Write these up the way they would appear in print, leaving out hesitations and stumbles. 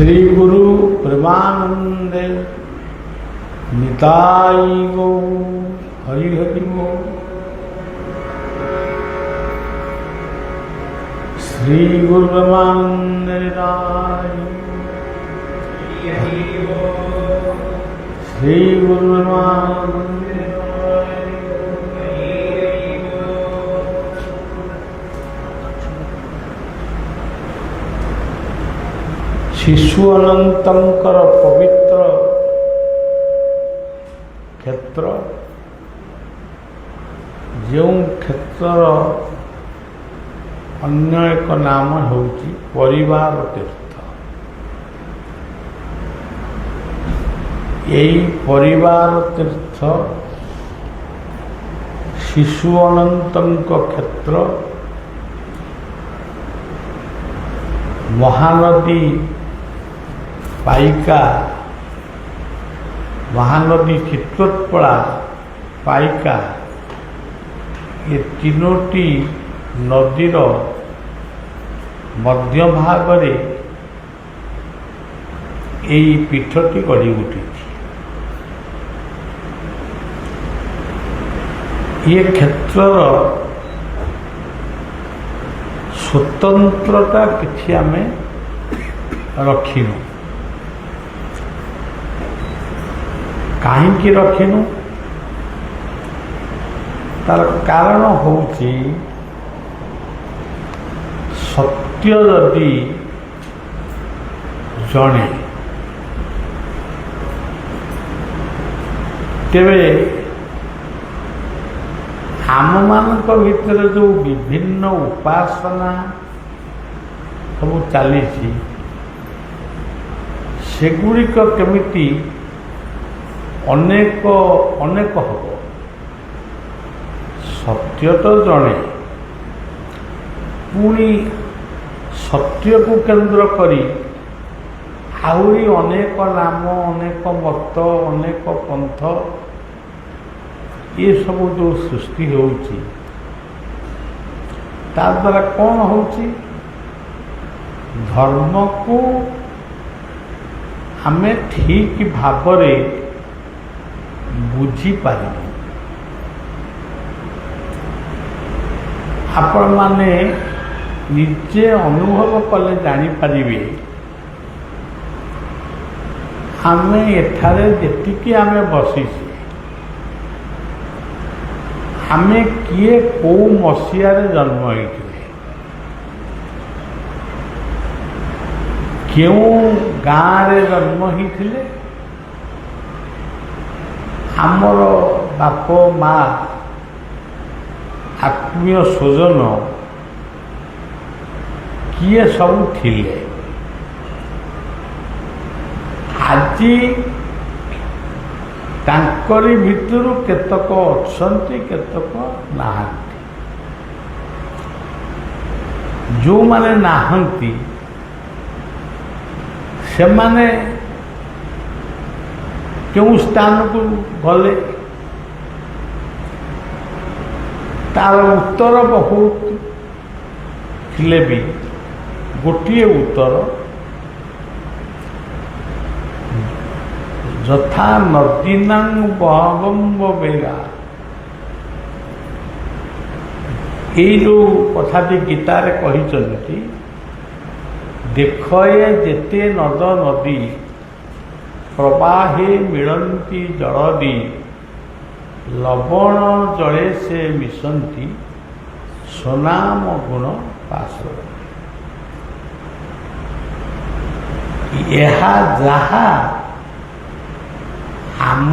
श्री गुरु प्रेमानंदे निताई गो हरि हरि गो। श्री गुरु प्रेमानंदे निताई श्री गुरु प्रेमानंदे। शिशु अनंतर पवित्र क्षेत्र जो क्षेत्र अन्य एक नाम होउची परिवार तीर्थ। यही परिवार तीर्थ शिशु अनंतर क्षेत्र महानदी पाइका महानदी चित्तोत्पला पाइका ये तीनोटी नदीर मध्य भागरे यही पीठटी गढ़ी उठी। ये क्षेत्र स्वतंत्रता किछि आमे रखिनु। कहीं रखिनु तार कारण होउची सत्य यदि जणे तेरे आम मानक भितर जो विभिन्न उपासना सब चली सेगुड़िक केमिति अनेक अनेक हम सत्य तो जणे पुणी सत्य को केंद्र करी आहुरी अनेक नाम अनेक मत अनेक पंथ ये सब जो सृष्टि होउची ता द्वारा कौन होउची धर्म को आमे ठीक भावरे बुझी पारिबु। आपण माने निजे अनुभव कले जानी पारिबे आमे एठारे जेतिकी आमे बसीछे आमे किए को मसीहारे जन्म होइथिले क्यों गाँव जन्म होइथिले आमर बाप माँ आत्मीय स्वजन किए सब थिले आजी तांकरी भितरु केतक अछंती केतक नाहंती। जो माने नाहंती से माने क्यों स्थान को गले तार उत्तर बहुत थिले भी गोटे उत्तर यथा नदीनां बहवम्ब बेगा ये जो कथाटी गीतारे कहिचंती देखए जेते नद नदी प्रवाहे मिलंती जलदी लवण जले से मिशंती सोनाम गुण पास। यह जहा आम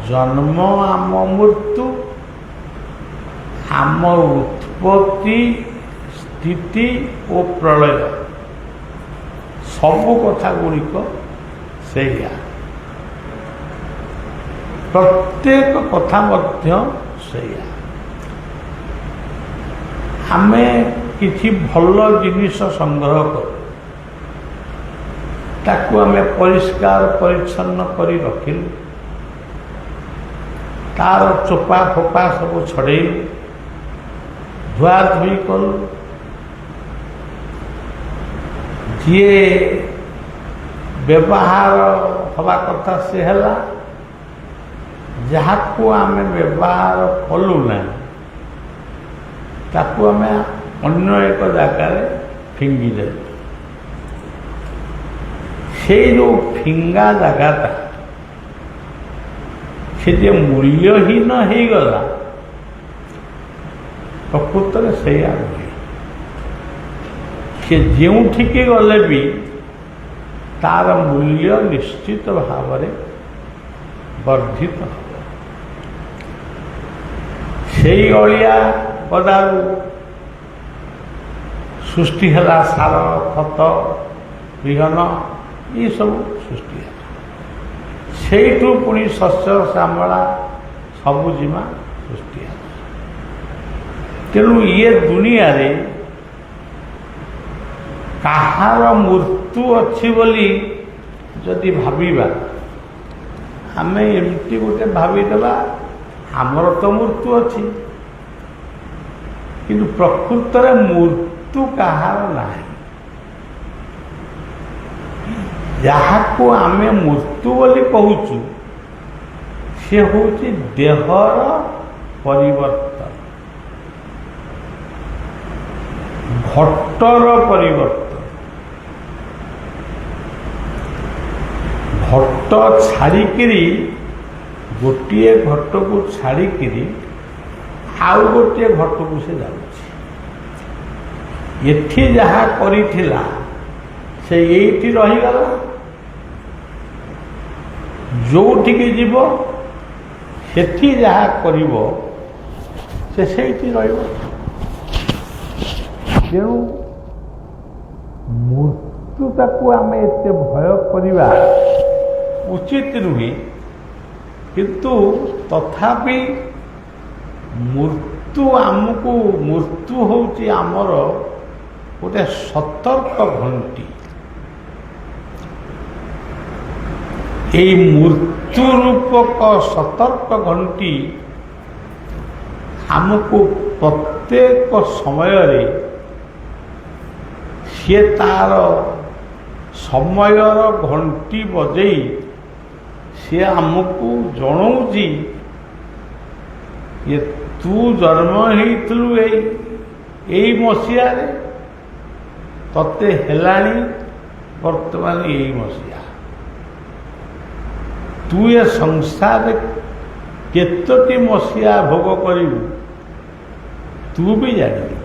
जन्म आम मृत्यु आम उत्पत्ति स्थिति और प्रलय सबु कथा गुड़िक से प्रत्येक कथा मध्य से आमे किछि भल जिनिस संग्रह कर ताकू आमे परिष्कार परिच्छन्न करी रखिलु तार चोपा फोपा सब छड़े धुआ धुई कलु जी ବ୍ୟବହାର ହେବା କଥା ସେ ହେଲା, ଯାହାକୁ ଆମେ ବ୍ୟବହାର କଲୁ ନା ତାକୁ ଆମେ ଅନ୍ୟ ଏକ ଜାଗାରେ ଫିଙ୍ଗିଦେଲୁ। ସେଇ ଯେଉଁ ଫିଙ୍ଗା ଜାଗାଟା ସେ ଯେ ମୂଲ୍ୟହୀନ ହେଇଗଲା, ପ୍ରକୃତରେ ସେଇଆ ନୁହେଁ। ସେ ଯେଉଁଠିକି ଗଲେ ବି ତାର ମୂଲ୍ୟ ନିଶ୍ଚିତ ଭାବରେ ବର୍ଦ୍ଧିତ ହେବ। ସେଇ ଅଳିଆ ପଦାରୁ ସୃଷ୍ଟି ହେଲା ସାର, ଖତ, ବିହନ ଏସବୁ ସୃଷ୍ଟି ହେଲା। ସେଇଠୁ ପୁଣି ଶସ୍ୟ ଶ୍ୟାମଳା ସବୁଜିମା ସୃଷ୍ଟି ହେଲା। ତେଣୁ ଇଏ ଦୁନିଆରେ କାହାର ମୃତ୍ୟୁ ଅଛି ବୋଲି ଯଦି ଭାବିବା, ଆମେ ଏମିତି ଗୋଟେ ଭାବିଦେବା ଆମର ତ ମୃତ୍ୟୁ ଅଛି, କିନ୍ତୁ ପ୍ରକୃତରେ ମୃତ୍ୟୁ କାହାର ନାହିଁ। ଯାହାକୁ ଆମେ ମୃତ୍ୟୁ ବୋଲି କହୁଛୁ ସେ ହେଉଛି ଦେହର ପରିବର୍ତ୍ତନ, ଘଟର ପରିବର୍ତ୍ତନ। ଘଟ ଛାଡ଼ିକିରି ଗୋଟିଏ ଘଟକୁ ଛାଡ଼ିକିରି ଆଉ ଗୋଟିଏ ଘଟକୁ ସେ ଯାଉଛି। ଏଠି ଯାହା କରିଥିଲା ସେ ଏଇଠି ରହିଗଲା, ଯେଉଁଠିକି ଯିବ ସେଠି ଯାହା କରିବ ସେ ସେଇଠି ରହିବ। ତେଣୁ ମୃତ୍ୟୁଟାକୁ ଆମେ ଏତେ ଭୟ କରିବା ଉଚିତ ନୁହେଁ, କିନ୍ତୁ ତଥାପି ମୃତ୍ୟୁ ହେଉଛି ଆମର ଗୋଟେ ସତର୍କ ଘଣ୍ଟି। এই ମୃତ୍ୟୁ ରୂପକ ସତର୍କ ଘଣ୍ଟି ଆମକୁ ପ୍ରତ୍ୟେକ ସମୟରେ ସିଏ ତାର ସମୟର ଘଣ୍ଟି ବଜେଇ ସିଏ ଆମକୁ ଜଣାଉଛି ଯେ ତୁ ଜନ୍ମ ହେଇଥିଲୁ ଏଇ ମସିହାରେ, ତତେ ହେଲାଣି ବର୍ତ୍ତମାନ ଏଇ ମସିହା। ତୁ ଏ ସଂସାରରେ କେତୋଟି ମସିହା ଭୋଗ କରିବୁ ତୁ ବି ଜାଣିବୁ।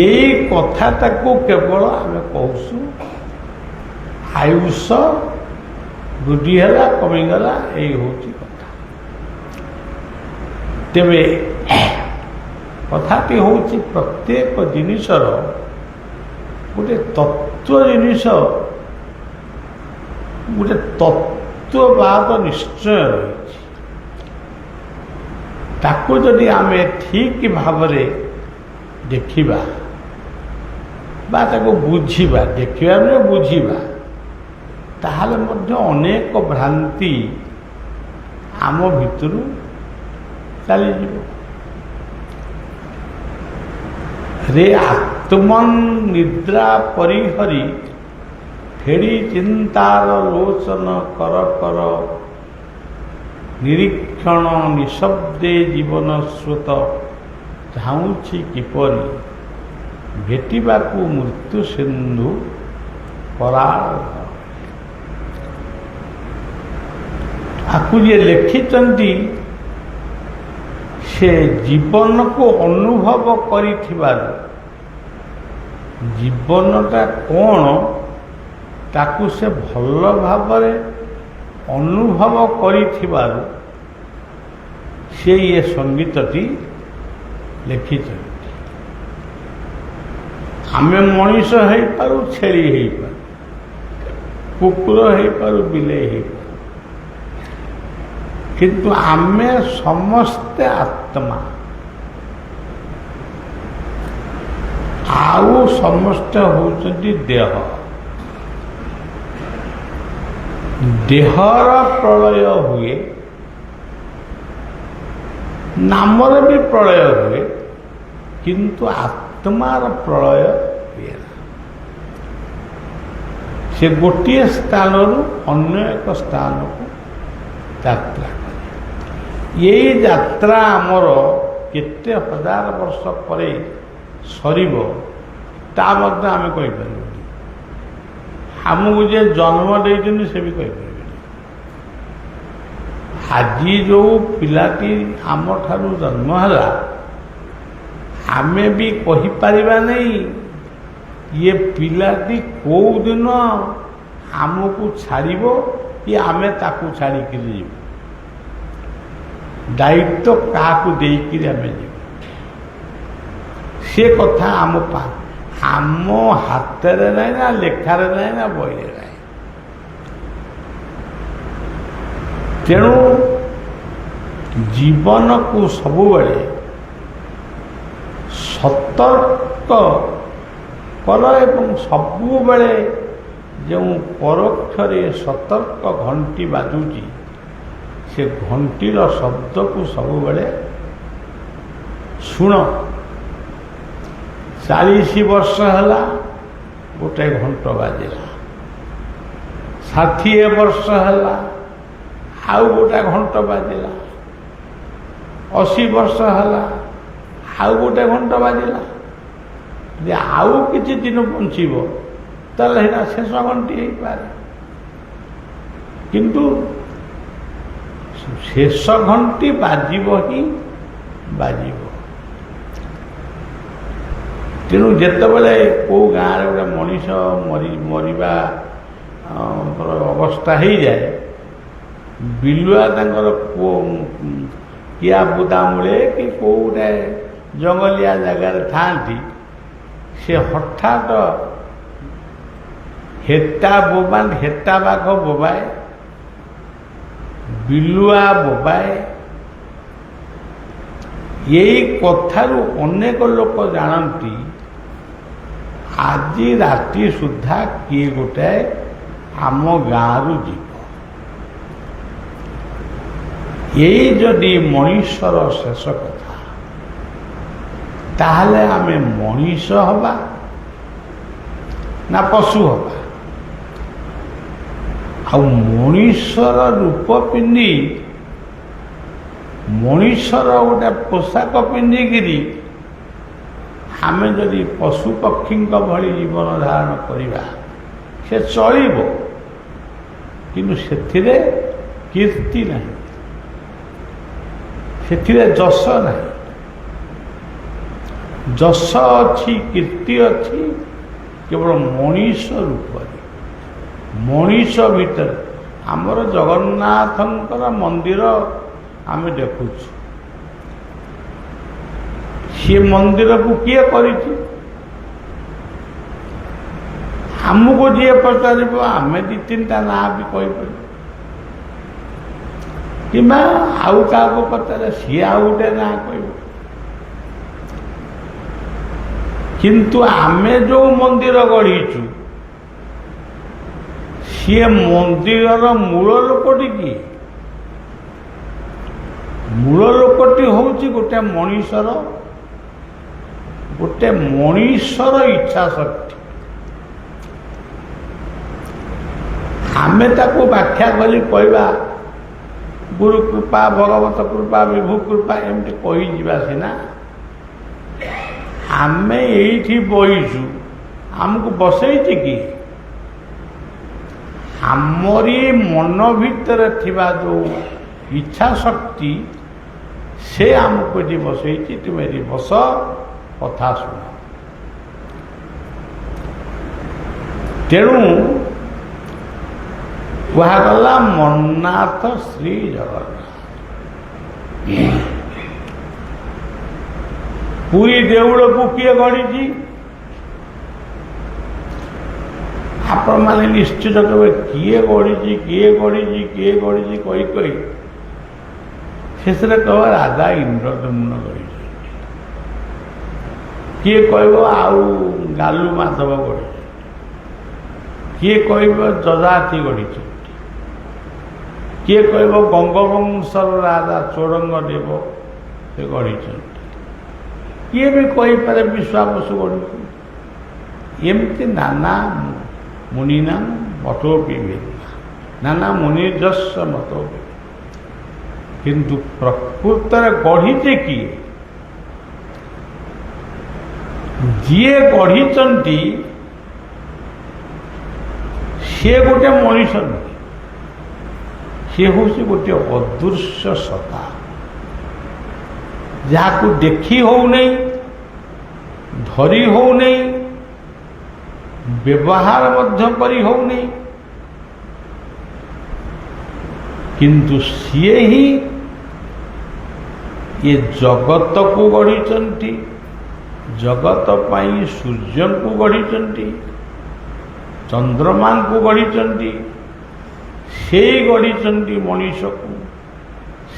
ଏଇ କଥାଟାକୁ କେବଳ ଆମେ କହୁଛୁ, ଆୟୁଷ ବୃଦ୍ଧି ହେଲା କମିଗଲା, ଏଇ ହେଉଛି କଥା। ତେବେ କଥାଟି ହେଉଛି ପ୍ରତ୍ୟେକ ଜିନିଷର ଗୋଟେ ତତ୍ତ୍ୱ ଜିନିଷ, ଗୋଟେ ତତ୍ତ୍ୱବାଦ ନିଶ୍ଚୟ ରହିଛି। ତାକୁ ଯଦି ଆମେ ଠିକ୍ ଭାବରେ ଦେଖିବା ବା ତାକୁ ବୁଝିବା, ଦେଖିବା ନୁହେଁ ବୁଝିବା, ତାହେଲେ ମଧ୍ୟ ଅନେକ ଭ୍ରାନ୍ତି ଆମ ଭିତରୁ ଚାଲିଯିବ। ରେ ଆତ୍ମନ୍ ନିଦ୍ରା ପରିହରି ଫେରି ଚିନ୍ତାର ଲୋଚନ କର କର, ନିରୀକ୍ଷଣ ନିଶବ୍ଦେ ଜୀବନ ସ୍ରୋତ ଧାଉଁଛି କିପରି, ଭେଟିବାକୁ ମୃତ୍ୟୁ ସିନ୍ଧୁ କରାଳ। ଆକୁ ଯିଏ ଲେଖିଛନ୍ତି ସେ ଜୀବନକୁ ଅନୁଭବ କରିଥିବାରୁ, ଜୀବନଟା କ'ଣ ତାକୁ ସେ ଭଲ ଭାବରେ ଅନୁଭବ କରିଥିବାରୁ ସେ ଏ ସଙ୍ଗୀତଟି ଲେଖିଛନ୍ତି। ଆମେ ମଣିଷ ହେଇପାରୁ, ଛେଳି ହେଇପାରୁ, କୁକୁର ହେଇପାରୁ, ବିଲେଇ ହେଇପାରୁ, କିନ୍ତୁ ଆମେ ସମସ୍ତେ ଆତ୍ମା, ଆଉ ସମସ୍ତେ ହେଉଛନ୍ତି ଦେହ। ଦେହର ପ୍ରଳୟ ହୁଏ, ନାମରେ ବି ପ୍ରଳୟ ହୁଏ, କିନ୍ତୁ ଆତ୍ମାର ପ୍ରଳୟ ହୁଏ ନା। ସେ ଗୋଟିଏ ସ୍ଥାନରୁ ଅନ୍ୟ ଏକ ସ୍ଥାନକୁ ଯାତ୍ରା କରେ। ଏଇ ଯାତ୍ରା ଆମର କେତେ ହଜାର ବର୍ଷ ପରେ ସରିବ ତା ମଧ୍ୟ ଆମେ କହିପାରିବୁନି। ଆମକୁ ଯିଏ ଜନ୍ମ ଦେଇଛନ୍ତି ସେ ବି କହିପାରିବେନି। ଆଜି ଯେଉଁ ପିଲାଟି ଆମଠାରୁ ଜନ୍ମ ହେଲା ଆମେ ବି କହିପାରିବା ନାହିଁ ଇଏ ପିଲାଟି କେଉଁ ଦିନ ଆମକୁ ଛାଡ଼ିବ କି ଆମେ ତାକୁ ଛାଡ଼ିକିରି ଯିବୁ। ଦାୟିତ୍ୱ କାହାକୁ ଦେଇକିରି ଆମେ ଯିବୁ ସେ କଥା ଆମ ହାତରେ ନାହିଁ, ନା ଲେଖାରେ ନାହିଁ, ନା ବହିରେ ନାହିଁ। ତେଣୁ ଜୀବନକୁ ସବୁବେଳେ ସତର୍କ କର ଏବଂ ସବୁବେଳେ ଯେଉଁ ପରୋକ୍ଷରେ ସତର୍କ ଘଣ୍ଟି ବାଜୁଛି ସେ ଘଣ୍ଟିର ଶବ୍ଦକୁ ସବୁବେଳେ ଶୁଣ। 40 ବର୍ଷ ହେଲା ଗୋଟାଏ ଘଣ୍ଟ ବାଜିଲା, 60 ବର୍ଷ ହେଲା ଆଉ ଗୋଟାଏ ଘଣ୍ଟ ବାଜିଲା, 80 ବର୍ଷ ହେଲା ଆଉ ଗୋଟାଏ ଘଣ୍ଟ ବାଜିଲା। ଯେ ଆଉ କିଛି ଦିନ ବଞ୍ଚିବ ତାହେଲେ ସେଇଟା ଶେଷ ଘଣ୍ଟି ହେଇପାରେ, କିନ୍ତୁ ଶେଷ ଘଣ୍ଟି ବାଜିବ ହିଁ ବାଜିବ। ତେଣୁ ଯେତେବେଳେ କେଉଁ ଗାଁରେ ଗୋଟେ ମଣିଷ ମରିବା ଅବସ୍ଥା ହେଇଯାଏ, ବିଲୁଆ ତାଙ୍କର କିଆ ବୁଦା ମୂଳେ କି କେଉଁ ଗୋଟେ ଜଙ୍ଗଲିଆ ଜାଗାରେ ଥାଆନ୍ତି, ସେ ହଠାତ୍ ହେଟା ବାଘ ବୋବାଏ, ବିଲୁଆ ବୋବାଏ। ଏଇ କଥାରୁ ଅନେକ ଲୋକ ଜାଣନ୍ତି ଆଜି ରାତି ସୁଦ୍ଧା କିଏ ଗୋଟାଏ ଆମ ଗାଁରୁ ଯିବ। ଏଇ ଯଦି ମଣିଷର ଶେଷ କଥା, ତାହେଲେ ଆମେ ମଣିଷ ହବା ନା ପଶୁ ହବା? ଆଉ ମଣିଷର ରୂପ ପିନ୍ଧି ମଣିଷର ଗୋଟେ ପୋଷାକ ପିନ୍ଧିକିରି ଆମେ ଯଦି ପଶୁ ପକ୍ଷୀଙ୍କ ଭଳି ଜୀବନ ଧାରଣ କରିବା ସେ ଚଳିବ, କିନ୍ତୁ ସେଥିରେ କୀର୍ତ୍ତି ନାହିଁ, ସେଥିରେ ଯଶ ନାହିଁ। ଯଶ ଅଛି, କୀର୍ତ୍ତି ଅଛି କେବଳ ମଣିଷ ରୂପରେ, ମଣିଷ ଭିତରେ। ଆମର ଜଗନ୍ନାଥଙ୍କର ମନ୍ଦିର ଆମେ ଦେଖୁଛୁ, ସେ ମନ୍ଦିରକୁ କିଏ କରିଛି? ଆମକୁ ଯିଏ ପଚାରିବ ଆମେ 2-3ଟା ନାଁ ବି କହିପାରିବୁ, କିମ୍ବା ଆଉ କାହାକୁ ପଚାରେ ସିଏ ଆଉ ଗୋଟେ ନାଁ କହିବ। କିନ୍ତୁ ଆମେ ଯେଉଁ ମନ୍ଦିର ଗଢ଼ିଛୁ ସିଏ ମନ୍ଦିରର ମୂଳ ଲୋକଟି କିଏ? ମୂଳ ଲୋକଟି ହେଉଛି ଗୋଟେ ମଣିଷର ଇଚ୍ଛା ଶକ୍ତି। ଆମେ ତାକୁ ବ୍ୟାଖ୍ୟା କରି କହିବା ଗୁରୁ କୃପା, ଭଗବତ କୃପା, ବିଭୁ କୃପା ଏମିତି କହିଯିବା ସିନା। ଆମେ ଏଇଠି ବଇଛୁ, ଆମକୁ ବସେଇଛି କି? ଆମରି ମନ ଭିତରେ ଥିବା ଯେଉଁ ଇଚ୍ଛା ଶକ୍ତି ସେ ଆମକୁ ଏଠି ବସେଇଛି। ତୁମେ ଏଠି ବସ, କଥା ଶୁଣ। ତେଣୁ କୁହାଗଲା ମନ୍ନାଥ ଶ୍ରୀ ଜଗନ୍ନାଥ। ପୁରୀ ଦେଉଳକୁ କିଏ ଗଢ଼ିଛି? ଆପଣମାନେ ନିଶ୍ଚିତ କହିବେ କିଏ ଗଢ଼ିଛି, କିଏ ଗଢ଼ିଛି, କିଏ ଗଢ଼ିଛି କହି କହି ଶେଷରେ କହିବ ରାଜା ଇନ୍ଦ୍ରଦମ୍ନ ଗଢ଼ିଛି। କିଏ କହିବ ଆଉ ଗାଲୁ ମାଧବ ଗଢ଼ିଛି, କିଏ କହିବ ଯଯାତି ଗଢ଼ିଛି, କିଏ କହିବ ଗଙ୍ଗବଂଶର ରାଜା ଚୋଡ଼ଙ୍ଗ ଦେବ ସେ ଗଢ଼ିଛନ୍ତି, କିଏ ବି କହିପାରେ ବିଶ୍ୱାବସୁ ଗଢ଼ିଛନ୍ତି। ଏମିତି ନାନା ମୁନିନାମ ମତୋପି ଭିନ୍ନ ନାନା ମୁନିଜସ୍ୱ ମତୋପି, କିନ୍ତୁ ପ୍ରକୃତରେ ଗଢ଼ିছে କିଏ? ଯିଏ ଗଢ଼ିଛନ୍ତି ସିଏ ଗୋଟେ ମଣିଷ ନୁହେଁ, ସିଏ ହେଉଛି ଗୋଟିଏ ଅଦୃଶ୍ୟ ସତ୍ତା, ଯାହାକୁ ଦେଖି ହେଉନି, ଧରି ହେଉନି, ବ୍ୟବହାର ମଧ୍ୟ କରି ହେଉନି, କିନ୍ତୁ ସିଏ ହିଁ ଏ ଜଗତକୁ ଗଢ଼ିଛନ୍ତି। ଜଗତ ପାଇଁ ସୂର୍ଯ୍ୟଙ୍କୁ ଗଢ଼ିଛନ୍ତି, ଚନ୍ଦ୍ରମାଙ୍କୁ ଗଢ଼ିଛନ୍ତି, ସେଇ ଗଢ଼ିଛନ୍ତି ମଣିଷକୁ,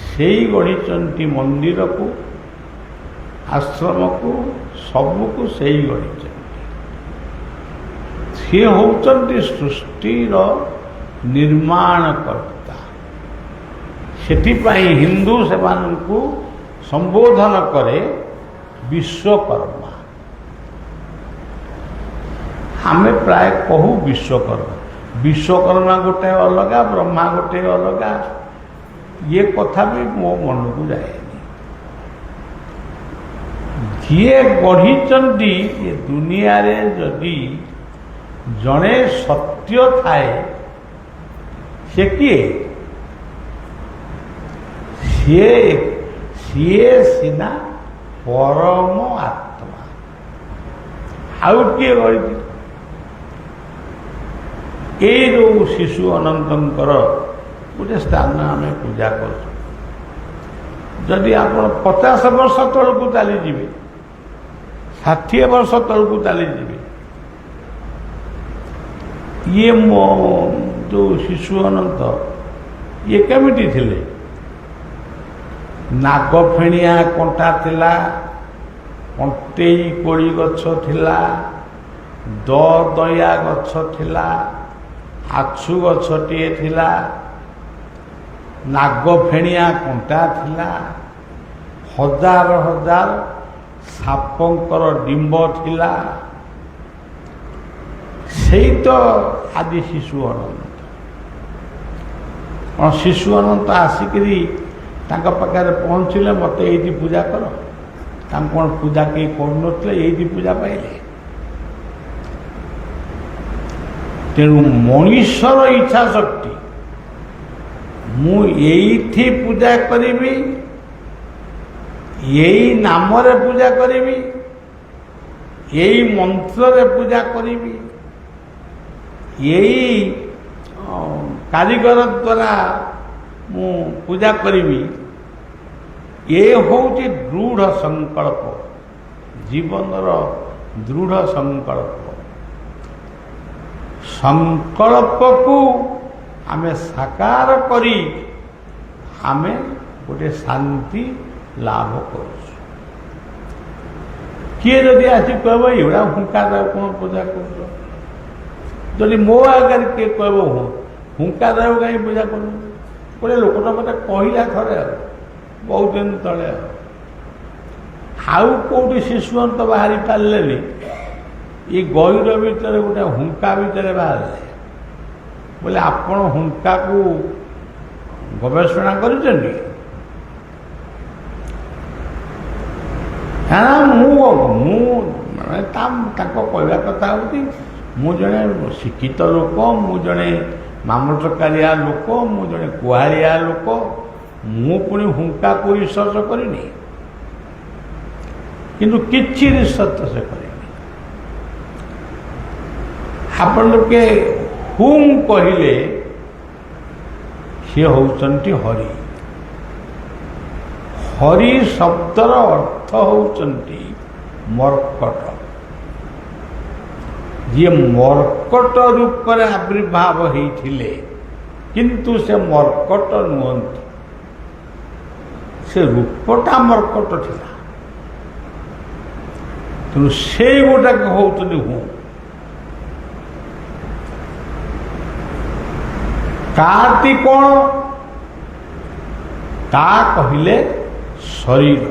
ସେଇ ଗଢ଼ିଛନ୍ତି ମନ୍ଦିରକୁ, ଆଶ୍ରମକୁ, ସବୁକୁ ସେଇ ଗଢ଼ିଛନ୍ତି। ସିଏ ହେଉଛନ୍ତି ସୃଷ୍ଟିର ନିର୍ମାଣକର୍ତ୍ତା। ସେଥିପାଇଁ ହିନ୍ଦୁ ସେମାନଙ୍କୁ ସମ୍ବୋଧନ କରେ ବିଶ୍ୱକର୍ମା। ଆମେ ପ୍ରାୟ କହୁ ବିଶ୍ୱକର୍ମା, ବିଶ୍ୱକର୍ମା ଗୋଟେ ଅଲଗା, ବ୍ରହ୍ମା ଗୋଟେ ଅଲଗା, ଇଏ କଥା ବି ମୋ ମନକୁ ଯାଏନି। ଯିଏ ଗଢ଼ିଛନ୍ତି ଏ ଦୁନିଆରେ ଯଦି ଜଣେ ସତ୍ୟ ଥାଏ, ସେ କିଏ? ସିଏ ସିନା ପରମ ଆତ୍ମା। ଆଉ କିଏ ଗଢ଼ିଛି? ଏଇ ଯେଉଁ ଶିଶୁ ଅନନ୍ତଙ୍କର ଗୋଟେ ସ୍ଥାନ ଆମେ ପୂଜା କରୁଛୁ, ଯଦି ଆପଣ 50 ବର୍ଷ ତଳକୁ ଚାଲିଯିବେ, 60 ବର୍ଷ ତଳକୁ ଚାଲିଯିବେ, ଇଏ ମୋ ଯେଉଁ ଶିଶୁ ଅନନ୍ତ ଇଏ କେମିତି ଥିଲେ? ନାଗଫେଣିଆ କଣ୍ଟା ଥିଲା, କଣ୍ଟେଇ କୋଳି ଗଛ ଥିଲା, ଦୟା ଗଛ ଥିଲା, ଆଛୁ ଗଛଟିଏ ଥିଲା, ନାଗଫେଣିଆ କଣ୍ଟା ଥିଲା, ହଜାର ହଜାର ସାପଙ୍କର ଡିମ୍ବ ଥିଲା। ସେଇ ତ ଆଦି ଶିଶୁ ଅନନ୍ତ। କ'ଣ ଶିଶୁ ଅନନ୍ତ ଆସିକିରି ତାଙ୍କ ପାଖରେ ପହଞ୍ଚିଲେ ମୋତେ ଏଇଠି ପୂଜା କର? ତାଙ୍କୁ କ'ଣ ପୂଜା କେହି କରୁନଥିଲେ, ଏଇଠି ପୂଜା ପାଇଲେ? ତେଣୁ ମଣିଷର ଇଚ୍ଛା ଶକ୍ତି, ମୁଁ ଏଇଠି ପୂଜା କରିବି, ଏଇ ନାମରେ ପୂଜା କରିବି, ଏଇ ମନ୍ତ୍ରରେ ପୂଜା କରିବି, ଏଇ କାରିଗର ଦ୍ୱାରା ମୁଁ ପୂଜା କରିବି, ଏ ହେଉଛି ଦୃଢ଼ ସଂକଳ୍ପ, ଜୀବନର ଦୃଢ଼ ସଂକଳ୍ପ। ସଂକଳ୍ପକୁ ଆମେ ସାକାର କରି ଆମେ ଗୋଟେ ଶାନ୍ତି ଲାଭ କରୁଛୁ। କିଏ ଯଦି ଆସି କହିବ ଏଗୁଡ଼ା ହୁଙ୍କାଦାର କ'ଣ ପୂଜା କରୁଛ, ଯଦି ମୋ ଆଗରେ କିଏ କହିବ ହୁଙ୍କାଦାର କାହିଁ ପୂଜା କରୁଛ, ଗୋଟେ ଲୋକଟା ମୋତେ କହିଲା ଥରେ, ବହୁତ ଦିନ ତଳେ, ଆଉ କେଉଁଠି ଶିଶୁ ଅନ୍ତ ବାହାରି ପାରିଲେନି, ଏ ଗହିର ଭିତରେ ଗୋଟେ ହୁଙ୍କା ଭିତରେ ବାହାରିଲେ। ବୋଲେ ଆପଣ ହୁଙ୍କାକୁ ଗବେଷଣା କରିଛନ୍ତି? ନା, ମୁଁ ମାନେ ତାଙ୍କ କହିବା କଥା ହେଉଛି ମୁଁ ଜଣେ ଶିକ୍ଷିତ ଲୋକ, ମୁଁ ଜଣେ ମାମଲତକାରିଆ ଲୋକ, ମୁଁ ଜଣେ କୁହାଳିଆ ଲୋକ, ମୁଁ ପୁଣି ହୁଙ୍କାକୁ ରିସର୍ଚ୍ଚ କରିନି, କିନ୍ତୁ କିଛି ରିସର୍ଚ୍ଚ ସେ କରିନି। ଆପଣ ଲୋକେ ହୁମ୍ କହିଲେ ସିଏ ହେଉଛନ୍ତି ହରି। ହରି ଶବ୍ଦର ଅର୍ଥ ହେଉଛନ୍ତି ମର୍କଟ। ଯିଏ ମର୍କଟ ରୂପରେ ଆବିର୍ଭାବ ହେଇଥିଲେ, କିନ୍ତୁ ସେ ମର୍କଟ ନୁହନ୍ତି, ସେ ରୂପଟା ମର୍କଟ ଥିଲା। ତେଣୁ ସେଇ ଗୋଟାକ ହେଉଛନ୍ତି ହୁମ୍। କାଟି କ'ଣ? ତା କହିଲେ ଶରୀର।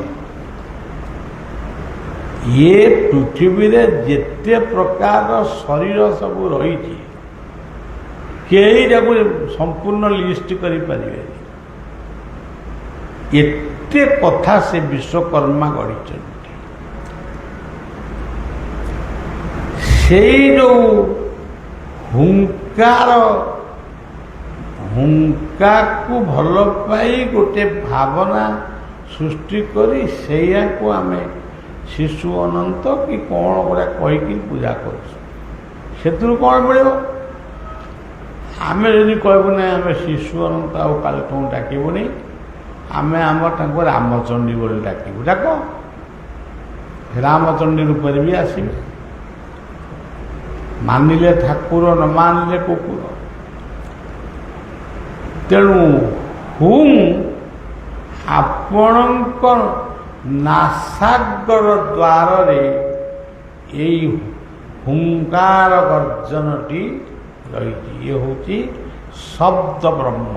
ଇଏ ପୃଥିବୀରେ ଯେତେ ପ୍ରକାର ଶରୀର ସବୁ ରହିଛି, କେହି ତାକୁ ସମ୍ପୂର୍ଣ୍ଣ ଲିଷ୍ଟ କରିପାରିବେନି। ଏତେ କଥା ସେ ବିଶ୍ୱକର୍ମା ଗଢ଼ିଛନ୍ତି। ସେଇ ଯେଉଁ ହୁଙ୍କାକୁ ଭଲ ପାଇ ଗୋଟେ ଭାବନା ସୃଷ୍ଟି କରି ସେଇଆକୁ ଆମେ ଶିଶୁ ଅନନ୍ତ କି କ'ଣ ଗୋଟେ କହିକି ପୂଜା କରୁଛୁ। ସେଥିରୁ କ'ଣ ମିଳିବ? ଆମେ ଯଦି କହିବୁ ନାହିଁ ଆମେ ଶିଶୁ ଅନନ୍ତ ଆଉ କାଲିଠୁ ଡାକିବୁନି, ଆମେ ଆମର ତାଙ୍କୁ ରାମଚଣ୍ଡୀ ବୋଲି ଡାକିବୁ। ଡାକ, ରାମଚଣ୍ଡୀ ରୂପରେ ବି ଆସିବେ। ମାନିଲେ ଠାକୁର, ନ ମାନିଲେ କୁକୁର। ତେଣୁ ଆପଣଙ୍କ ନାସାଗର ଦ୍ୱାରରେ ଏଇ ହୁଙ୍କାର ଗର୍ଜନଟି ରହିଛି। ଇଏ ହେଉଛି ଶବ୍ଦ ବ୍ରହ୍ମ।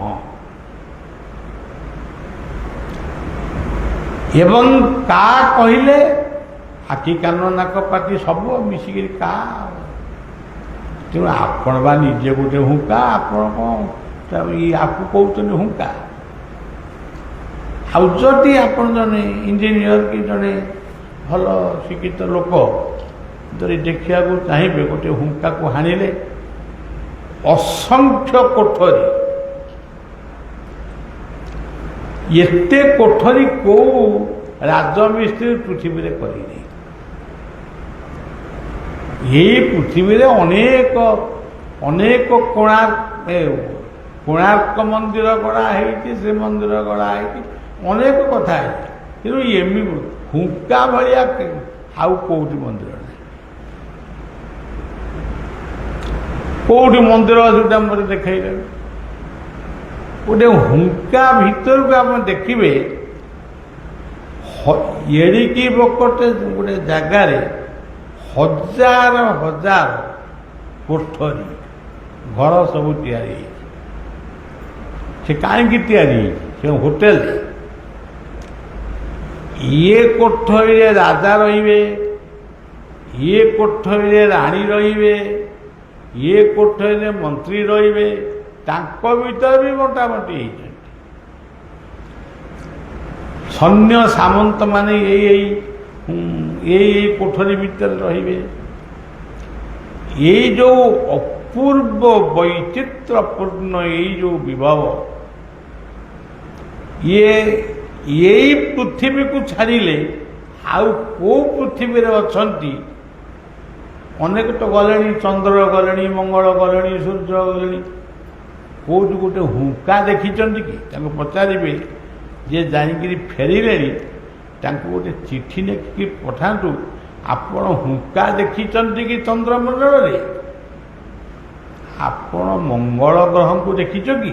ଏବଂ କା କହିଲେ ଆଖି କାନ ନାକ ପାଟି ସବୁ ମିଶିକିରି କା। ତେଣୁ ଆପଣ ବା ନିଜେ ଗୋଟେ ହୁଙ୍କା, ଆପଣ କ'ଣ ଆକୁ କହୁଛନ୍ତି ହୁଙ୍କା? ଆଉ ଯଦି ଆପଣ ଜଣେ ଇଞ୍ଜିନିୟର କି ଜଣେ ଭଲ ଶିକ୍ଷିତ ଲୋକ ଯଦି ଦେଖିବାକୁ ଚାହିଁବେ, ଗୋଟେ ହୁଙ୍କାକୁ ହାଣିଲେ ଅସଂଖ୍ୟ କୋଠରୀ, ଏତେ କୋଠରୀ କୋଉ ରାଜମିସ୍ତ୍ରୀ ପୃଥିବୀରେ କରିନି। ଏହି ପୃଥିବୀରେ ଅନେକ କୋଣାର୍କ ମନ୍ଦିର ଗଢ଼ା ହେଇଛି, ଶ୍ରୀମନ୍ଦିର ଗଢ଼ା ହେଇଛି, ଅନେକ କଥା ହେଇଛି। କିନ୍ତୁ ଏମିତି ହୁଙ୍କା ଭଳିଆ ଆଉ କୋଉଠି ମନ୍ଦିର ନାହିଁ। କୋଉଠି ମନ୍ଦିର ଯୋଉଟା ମୋତେ ଦେଖେଇଦେବେ। ଗୋଟେ ହୁଙ୍କା ଭିତରକୁ ଆପଣ ଦେଖିବେ, ଏଡ଼ିକି ବକଟେ ଗୋଟେ ଜାଗାରେ ହଜାର ହଜାର କୋଠରୀ ଘର ସବୁ ତିଆରି ହେଇଛି। ସେ କାହିଁକି ତିଆରି ହେଇଛି? ସେ ହୋଟେଲ। ଇଏ କୋଠରୀରେ ରାଜା ରହିବେ, ଇଏ କୋଠରୀରେ ରାଣୀ ରହିବେ, ଇଏ କୋଠରୀରେ ମନ୍ତ୍ରୀ ରହିବେ। ତାଙ୍କ ଭିତରେ ବି ବଣ୍ଟାବଣ୍ଟି ହେଇଛନ୍ତି। ସୈନ୍ୟ ସାମନ୍ତ ମାନେ ଏଇ କୋଠରୀ ଭିତରେ ରହିବେ। ଏଇ ଯେଉଁ ଅପୂର୍ବ ବୈଚିତ୍ର୍ୟପୂର୍ଣ୍ଣ ଏଇ ଯେଉଁ ବିଭବ, ଏଇ ପୃଥିବୀକୁ ଛାଡ଼ିଲେ ଆଉ କେଉଁ ପୃଥିବୀରେ ଅଛନ୍ତି? ଅନେକ ତ ଗଲେଣି, ଚନ୍ଦ୍ର ଗଲେଣି, ମଙ୍ଗଳ ଗଲେଣି, ସୂର୍ଯ୍ୟ ଗଲେଣି। କେଉଁଠି ଗୋଟେ ହୁଙ୍କା ଦେଖିଛନ୍ତି କି? ତାଙ୍କୁ ପଚାରିବେ, ଯିଏ ଜାଣିକିରି ଫେରିଲେଣି ତାଙ୍କୁ ଗୋଟେ ଚିଠି ଲେଖିକି ପଠାନ୍ତୁ, ଆପଣ ହୁଙ୍କା ଦେଖିଛନ୍ତି କି ଚନ୍ଦ୍ରମଣ୍ଡଳରେ? ଆପଣ ମଙ୍ଗଳ ଗ୍ରହଙ୍କୁ ଦେଖିଛ କି?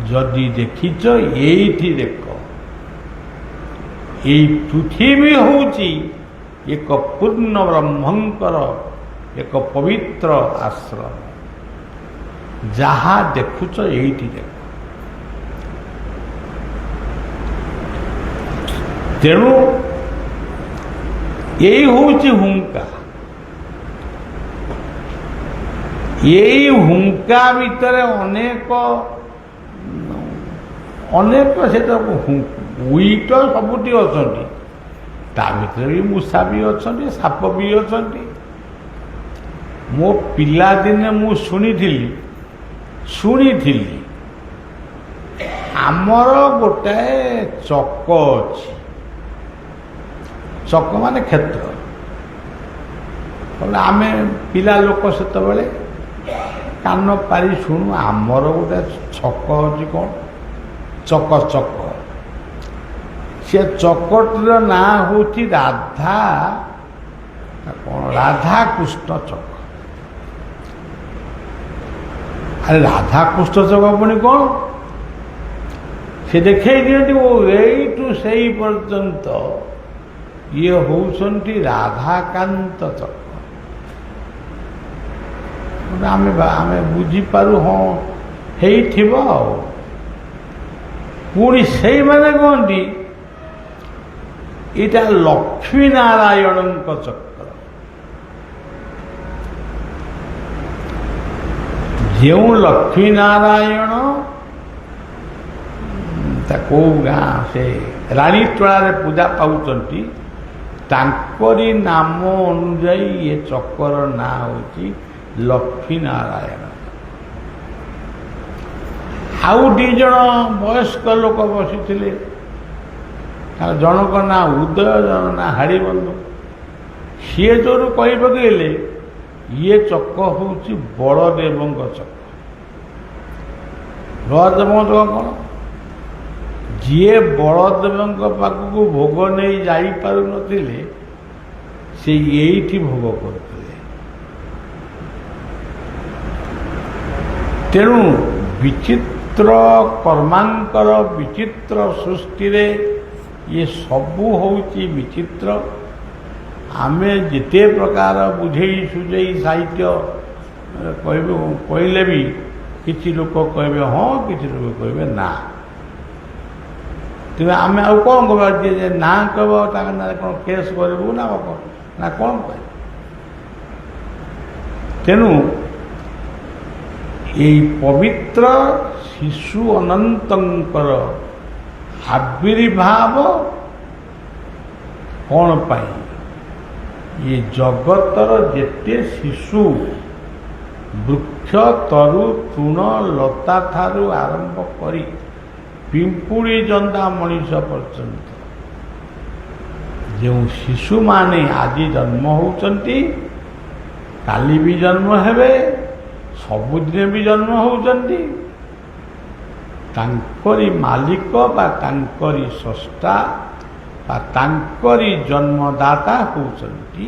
ଯଦି ଦେଖିଛ, ଏଇଠି ଦେଖ। ଏଇ ପୃଥିବୀ ହେଉଛି ଏକ ପୂର୍ଣ୍ଣ ବ୍ରହ୍ମଙ୍କର ଏକ ପବିତ୍ର ଆଶ୍ରମ। ଯାହା ଦେଖୁଛ ଏଇଠି ଦେଖ। ତେଣୁ ଏଇ ହେଉଛି ହୁଙ୍କା। ଏଇ ହୁଙ୍କା ଭିତରେ ଅନେକ ସେଟା ଉଇଟ ସବୁଠି ଅଛନ୍ତି। ତା ଭିତରେ ବି ମୂଷା ବି ଅଛନ୍ତି, ସାପ ବି ଅଛନ୍ତି। ମୋ ପିଲାଦିନେ ମୁଁ ଶୁଣିଥିଲି ଆମର ଗୋଟାଏ ଚକ ଅଛି। ଚକ ମାନେ କ୍ଷେତ୍ର। ଆମେ ପିଲା ଲୋକ ସେତେବେଳେ କାନ ପାରି ଶୁଣୁ, ଆମର ଗୋଟେ ଛକ ଅଛି। କ'ଣ ଚକ? ସେ ଚକଟିର ନାଁ ହେଉଛି ରାଧାକୃଷ୍ଣ ଚକ। ଆରେ ରାଧାକୃଷ୍ଣ ଚକ ପୁଣି କ'ଣ? ସେ ଦେଖେଇ ଦିଅନ୍ତି, ଓ ଏଇଠୁ ସେଇ ପର୍ଯ୍ୟନ୍ତ ଇଏ ହେଉଛନ୍ତି ରାଧାକାନ୍ତ ଚକ। ଆମେ ବୁଝିପାରୁ, ହଁ ହେଇଥିବ। ଆଉ ପୁଣି ସେଇମାନେ କହନ୍ତି ଏଇଟା ଲକ୍ଷ୍ମୀ ନାରାୟଣଙ୍କ ଚକ୍ର। ଯେଉଁ ଲକ୍ଷ୍ମୀ ନାରାୟଣ କେଉଁ ଗାଁ ସେ ରାଣୀଟୋଳାରେ ପୂଜା ପାଉଛନ୍ତି, ତାଙ୍କରି ନାମ ଅନୁଯାୟୀ ଏ ଚକର ନାଁ ହେଉଛି ଲକ୍ଷ୍ମୀ ନାରାୟଣ। ଆଉ ଦୁଇ ଜଣ ବୟସ୍କ ଲୋକ ବସିଥିଲେ, ଜଣଙ୍କ ନାଁ ଉଦୟ, ଜଣଙ୍କ ନାଁ ହାଡ଼ିବନ୍ଧୁ। ସିଏ ଯୋଉଠୁ କହି ପକେଇଲେ ଇଏ ଚକ ହେଉଛି ବଳଦେବଙ୍କ ଚକ। ବଳଦେବଙ୍କ ଚକ କ'ଣ? ଯିଏ ବଳଦେବଙ୍କ ପାଖକୁ ଭୋଗ ନେଇ ଯାଇପାରୁନଥିଲେ ସେ ଏଇଠି ଭୋଗ କରୁଥିଲେ। ତେଣୁ ବିଚିତ୍ର କର୍ମାଙ୍କର ବିଚିତ୍ର ସୃଷ୍ଟିରେ ଇଏ ସବୁ ହେଉଛି ବିଚିତ୍ର। ଆମେ ଯେତେ ପ୍ରକାର ବୁଝେଇ ସୁଝେଇ ସାହିତ୍ୟ କହିଲେ ବି କିଛି ଲୋକ କହିବେ ହଁ, କିଛି ଲୋକ କହିବେ ନା। ତେବେ ଆମେ ଆଉ କ'ଣ କହିବା? ଯେ ନା କହିବ ତାଙ୍କ ନାଁରେ କ'ଣ କେସ୍ କରିବୁ ନା କ'ଣ କହିବୁ? ତେଣୁ ଏଇ ପବିତ୍ର ଶିଶୁ ଅନନ୍ତଙ୍କର ଆବିର୍ଭାବ କ'ଣ ପାଇଁ? ଏ ଜଗତର ଯେତେ ଶିଶୁ ବୃକ୍ଷ ତରୁ ତୃଣ ଲତା ଠାରୁ ଆରମ୍ଭ କରି ପିମ୍ପୁଡ଼ି ଜନ୍ଦା ମଣିଷ ପର୍ଯ୍ୟନ୍ତ ଯେଉଁ ଶିଶୁମାନେ ଆଜି ଜନ୍ମ ହେଉଛନ୍ତି, କାଲି ବି ଜନ୍ମ ହେବେ, ସବୁଦିନେ ବି ଜନ୍ମ ହେଉଛନ୍ତି, ତାଙ୍କରି ମାଲିକ ବା ତାଙ୍କରି ସ୍ରଷ୍ଟା ବା ତାଙ୍କରି ଜନ୍ମଦାତା ହେଉଛନ୍ତି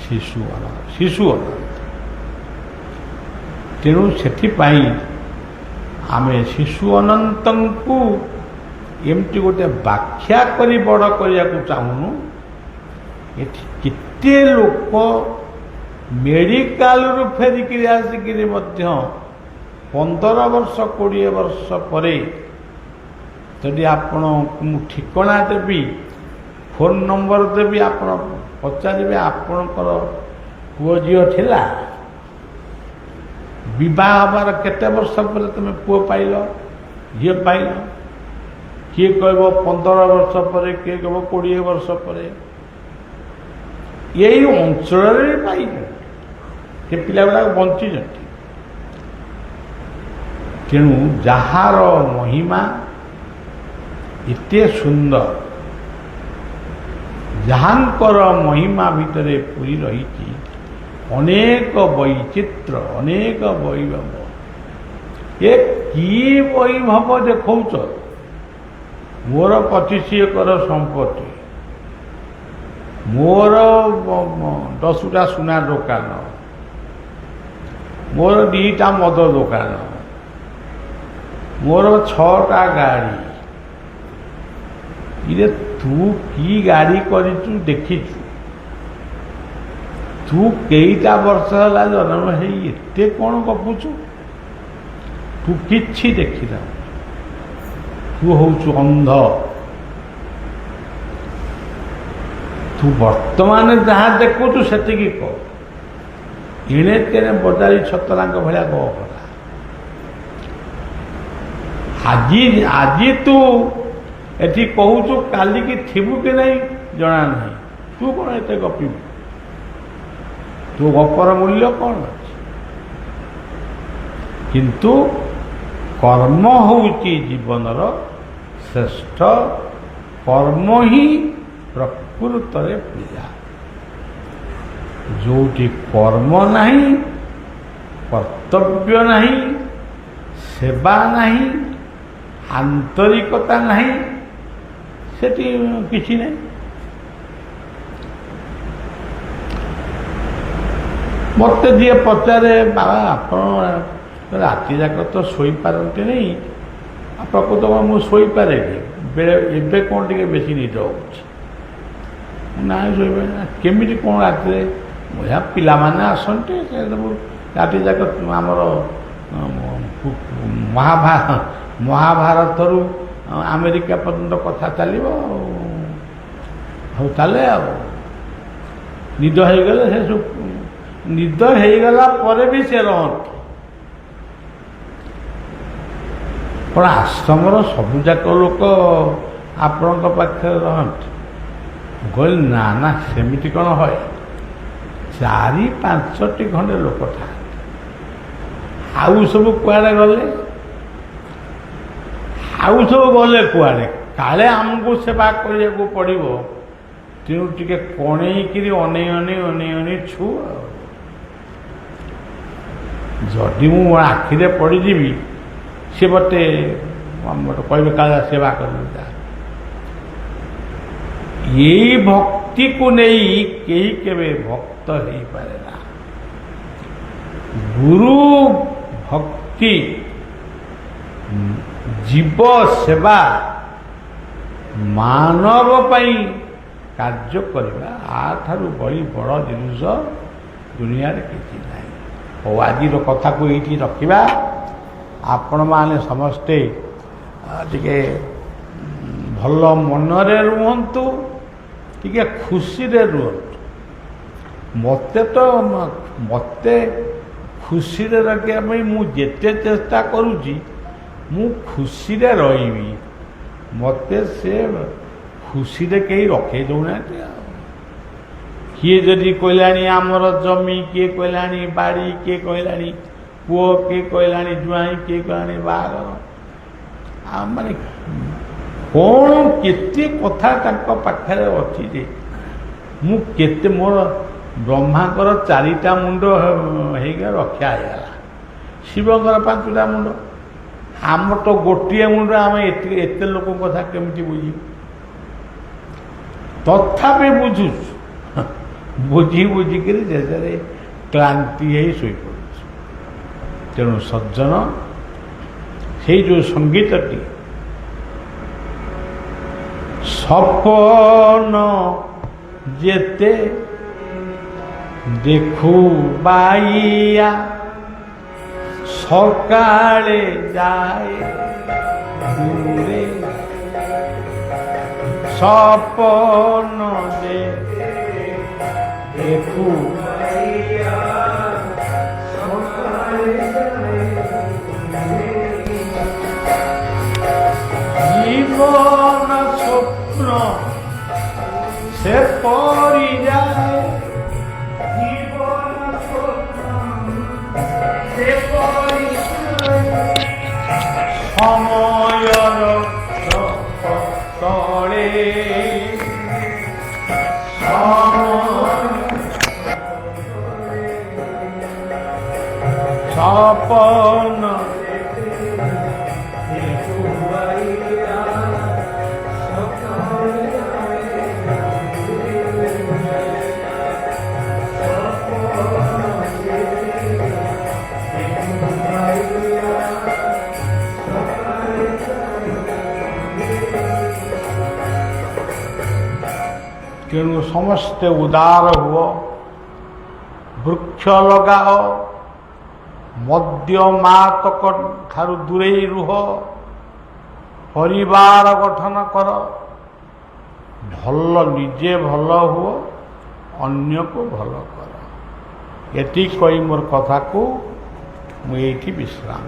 ଶିଶୁ ଅନନ୍ତ। ତେଣୁ ସେଥିପାଇଁ ଆମେ ଶିଶୁ ଅନନ୍ତଙ୍କୁ ଏମିତି ଗୋଟେ ବ୍ୟାଖ୍ୟା କରି ବଡ଼ କରିବାକୁ ଚାହୁଁନୁ। ଏଠି କେତେ ଲୋକ ମେଡ଼ିକାଲରୁ ଫେରିକିରି ଆସିକିରି ମଧ୍ୟ 15 ବର୍ଷ 20 ବର୍ଷ ପରେ ଯଦି ଆପଣଙ୍କୁ ମୁଁ ଠିକଣା ଦେବି, ଫୋନ୍ ନମ୍ବର ଦେବି, ଆପଣ ପଚାରିବେ ଆପଣଙ୍କର ପୁଅ ଝିଅ ଥିଲା, ବିବାହ ହେବାର କେତେ ବର୍ଷ ପରେ ତୁମେ ପୁଅ ପାଇଲ, ଝିଅ ପାଇଲ? କିଏ କହିବ 15 ବର୍ଷ ପରେ, କିଏ କହିବ 20 ବର୍ଷ ପରେ। ଏଇ ଅଞ୍ଚଳରେ ପାଇଛନ୍ତି, ସେ ପିଲାଗୁଡ଼ାକ ବଞ୍ଚିଛନ୍ତି। ତେଣୁ ଯାହାର ମହିମା ଏତେ ସୁନ୍ଦର, ଯାହାଙ୍କର ମହିମା ଭିତରେ ପୂରି ରହିଛି ଅନେକ ବୈଚିତ୍ର୍ୟ, ଅନେକ ବୈଭବ। ଏ କି ବୈଭବ ଦେଖାଉଛ? ମୋର 25 ଏକର ସମ୍ପତ୍ତି, ମୋର 10ଟା ସୁନା ଦୋକାନ, ମୋର 2ଟା ମଦ ଦୋକାନ, ମୋର 6ଟା ଗାଡ଼ି। ଇରେ ତୁ କି ଗାଡ଼ି କରିଛୁ ଦେଖିଛୁ? ତୁ କେଇଟା ବର୍ଷ ହେଲା ଜନ୍ମ ହେଇ ଏତେ କ'ଣ ଗପୁଛୁ? ତୁ କିଛି ଦେଖିନା, ତୁ ହଉଛୁ ଅନ୍ଧ। ତୁ ବର୍ତ୍ତମାନ ଯାହା ଦେଖୁଛୁ ସେତିକି କହ। ଏଣେ ତେଣେ ବଜାରି ଛତରାଙ୍କ ଭଳିଆ ଗପରା। ଆଜି ତୁ ଏଠି କହୁଛୁ, କାଲିକି ଥିବୁ କି ନାହିଁ ଜଣା ନାହିଁ। ତୁ କ'ଣ ଏତେ ଗପିବୁ? ତୁ ଗପର ମୂଲ୍ୟ କ'ଣ ଅଛି? କିନ୍ତୁ କର୍ମ ହେଉଛି ଜୀବନର ଶ୍ରେଷ୍ଠ। କର୍ମ ହିଁ ପ୍ରକୃତରେ ପୂଜା। ଯେଉଁଠି କର୍ମ ନାହିଁ, କର୍ତ୍ତବ୍ୟ ନାହିଁ, ସେବା ନାହିଁ, ଆନ୍ତରିକତା ନାହିଁ, ସେଠି କିଛି ନାହିଁ। ମୋତେ ଯିଏ ପଚାରେ, ବାବା ଆପଣ ରାତି ଯାକ ତ ଶୋଇପାରନ୍ତି ନାହିଁ, ପ୍ରକୃତ ମୁଁ ଶୋଇପାରେ କି? ଏବେ କ'ଣ ଟିକେ ବେଶୀ ନିଦ ହେଉଛି? ନାଇଁ ଶୋଇପାରେ ନା। କେମିତି କ'ଣ ରାତିରେ? ପିଲାମାନେ ଆସନ୍ତି, ସେ ସବୁ ରାତି ଯାକ ଆମର ମହାଭାରତରୁ ଆମେରିକା ପର୍ଯ୍ୟନ୍ତ କଥା ଚାଲିବ। ହଉ ଚାଲେ ଆଉ। ନିଦ ହେଇଗଲେ ସେ ସବୁ, ନିଦ ହେଇଗଲା ପରେ ବି ସେ ରହନ୍ତି। କ'ଣ ଆଶ୍ରମର ସବୁଯାକ ଲୋକ ଆପଣଙ୍କ ପାଖରେ ରହନ୍ତି? ମୁଁ କହିଲି ନା ନା, ସେମିତି କ'ଣ ହୁଏ? 4-5ଟି ଖଣ୍ଡେ ଲୋକ ଥାଆନ୍ତି। ଆଉ ସବୁ କୁଆଡ଼େ ଗଲେ? ଆଉ ସବୁ ଗଲେ କୁଆଡ଼େ? କାଳେ ଆମକୁ ସେବା କରିବାକୁ ପଡ଼ିବ, ତେଣୁ ଟିକେ କଣେଇକିରି ଅନେଇ ଛୁ। ଯଦି ମୁଁ ମୋ ଆଖିରେ ପଡ଼ିଯିବି, ସେ ମୋତେ କହିବେ କାଳେ ସେବା କରିବୁ। ଏଇ ଭକ୍ତିକୁ ନେଇ କେହି କେବେ ଭକ୍ତ ହେଇପାରେ ନା। ଗୁରୁ ଭକ୍ତି, ଜୀବ ସେବା, ମାନବ ପାଇଁ କାର୍ଯ୍ୟ କରିବା, ଆଠାରୁ ବଳି ବଡ଼ ଜିନିଷ ଦୁନିଆରେ କିଛି ନାହିଁ। ହଉ, ଆଜିର କଥାକୁ ଏଇଠି ରଖିବା। ଆପଣମାନେ ସମସ୍ତେ ଟିକେ ଭଲ ମନରେ ରୁହନ୍ତୁ, ଟିକେ ଖୁସିରେ ରୁହନ୍ତୁ। ମୋତେ ଖୁସିରେ ରଖିବା ପାଇଁ ମୁଁ ଯେତେ ଚେଷ୍ଟା କରୁଛି, ମୁଁ ଖୁସିରେ ରହିବି। ମୋତେ ସେ ଖୁସିରେ କେହି ରଖେଇ ଦେଉନାହାନ୍ତି। କିଏ ଯଦି କହିଲାଣି ଆମର ଜମି, କିଏ କହିଲାଣି ବାଡ଼ି, କିଏ କହିଲାଣି ପୁଅ, କିଏ କହିଲାଣି ଜ୍ୱାଇଁ, କିଏ କହିଲାଣି ବାହାଘର। ମାନେ କ'ଣ କେତେ କଥା ତାଙ୍କ ପାଖରେ ଅଛି ଯେ ମୁଁ କେତେ, ମୋର ବ୍ରହ୍ମାଙ୍କର 4ଟା ମୁଣ୍ଡ ହେଇଗଲା, ରକ୍ଷା ହେଇଗଲା। ଶିବଙ୍କର 5ଟା ମୁଣ୍ଡ, ଆମର ତ ଗୋଟିଏ ମୁଣ୍ଡ। ଆମେ ଏତେ ଲୋକଙ୍କ କଥା କେମିତି ବୁଝିବୁ? ତଥାପି ବୁଝୁଛୁ, ବୁଝିକିରି ଶେଷରେ କ୍ଳାନ୍ତି ହେଇ ଶୋଇପଡ଼ୁଛୁ। ତେଣୁ ସଜ୍ଜନ, ସେଇ ଯେଉଁ ସଙ୍ଗୀତଟି, ସପନ ଯେତେ ଦେଖୁ ବାଇଆ, ସକାଳେ ଯାଏ ଦୂରେ। ସପନ ଯେ ଦେଖୁ ବାଇଆ, ସକାଳେ জীবন স্বপ্ন সে পরি যায়, জীবন স্বপ্ন সে পরি যায়। সময়র তরে স্বপন ତେଣୁ ସମସ୍ତେ ଉଦାର ହୁଅ, ବୃକ୍ଷ ଲଗାଅ, ମଦ୍ୟ ମାତକ ଠାରୁ ଦୂରେଇ ରୁହ, ପରିବାର ଗଠନ କର, ଭଲ ନିଜେ ଭଲ ହୁଅ, ଅନ୍ୟକୁ ଭଲ କର। ଏତିକି କହି ମୋର କଥାକୁ ମୁଁ ଏଇଠି ବିଶ୍ରାମ